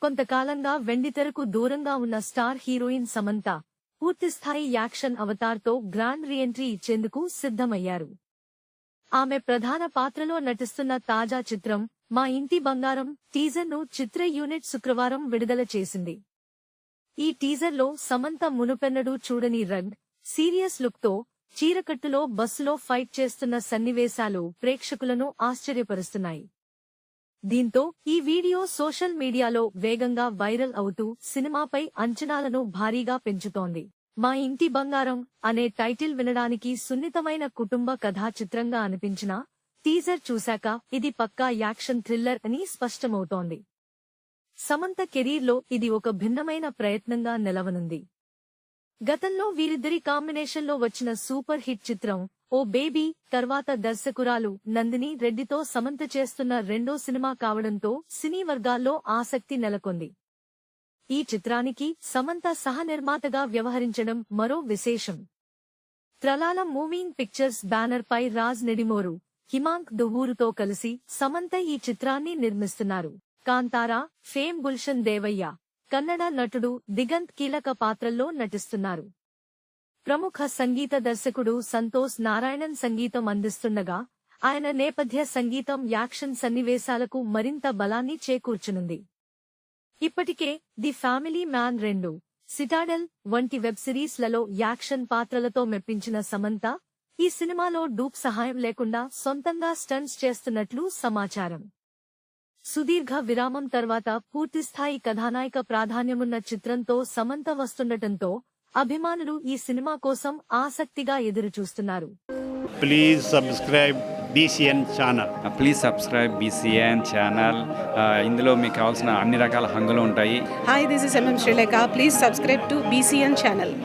కొంతకాలంగా వెండితెరకు దూరంగా ఉన్న స్టార్ హీరోయిన్ సమంత పూర్తిస్థాయి యాక్షన్ అవతార్తో గ్రాండ్ రీఎంట్రీ ఇచ్చేందుకు సిద్ధమయ్యారు. ఆమె ప్రధాన పాత్రలో నటిస్తున్న తాజా చిత్రం మా ఇంటి బంగారం టీజర్ను చిత్ర యూనిట్ శుక్రవారం విడుదల చేసింది. ఈ టీజర్లో సమంత మునుపెన్నడూ చూడని రగ్, సీరియస్ లుక్తో చీరకట్టులో బస్సులో ఫైట్ చేస్తున్న సన్నివేశాలు ప్రేక్షకులను ఆశ్చర్యపరుస్తున్నాయి. దీంతో ఈ వీడియో సోషల్ మీడియాలో వేగంగా వైరల్ అవుతూ సినిమాపై అంచనాలను భారీగా పెంచుతోంది. మా ఇంటి బంగారం అనే టైటిల్ వినడానికి సున్నితమైన కుటుంబ కథా చిత్రంగా అనిపించినా టీజర్ చూశాక ఇది పక్కా యాక్షన్ థ్రిల్లర్ అని స్పష్టమవుతోంది. సమంత కెరీర్లో ఇది ఒక భిన్నమైన ప్రయత్నంగా నిలవనుంది. గతంలో వీరిద్దరి కాంబినేషన్లో వచ్చిన సూపర్ హిట్ చిత్రం ఓ బేబీ తర్వాత దర్శకురాలు నందిని రెడ్డితో సమంత చేస్తున్న రెండో సినిమా కావడంతో సినీ వర్గాల్లో ఆసక్తి నెలకొంది. ఈ చిత్రానికి సమంత సహనిర్మాతగా వ్యవహరించడం మరో విశేషం. త్రలాల మూవింగ్ పిక్చర్స్ బ్యానర్ పై రాజ్ నెడిమోరు, హిమాంక్ దువ్వూరుతో కలిసి సమంత ఈ చిత్రాన్ని నిర్మిస్తున్నారు. కాంతారా ఫేమ్ గుల్షన్ దేవయ్య, కన్నడ నటుడు దిగంత్ కీలక పాత్రల్లో నటిస్తున్నారు. ప్రముఖ సంగీత దర్శకుడు సంతోష్ నారాయణన్ సంగీతం అందిస్తుండగా ఆయన నేపథ్య సంగీతం యాక్షన్ సన్నివేశాలకు మరింత బలాన్ని చేకూర్చనుంది. ఇప్పటికే ది ఫ్యామిలీ మ్యాన్ 2, సిటాడెల్ వంటి వెబ్ సిరీస్లలో యాక్షన్ పాత్రలతో మెప్పించిన సమంత ఈ సినిమాలో డూప్ సహాయం లేకుండా సొంతంగా స్టంట్స్ చేస్తున్నట్లు సమాచారం. సుదీర్ఘ విరామం తర్వాత పూర్తిస్థాయి కథానాయక ప్రాధాన్యమున్న చిత్రంతో సమంత వస్తుండటంతో అభిమానులు ఈ సినిమా కోసం ఆసక్తిగా ఎదురుచూస్తున్నారు. Please subscribe BCN channel. Please subscribe BCN channel. ఇందులో మీకు కావాల్సిన అన్ని రకాల హంగులు ఉంటాయి. Hi, this is MM Srilekha. Please subscribe to BCN channel.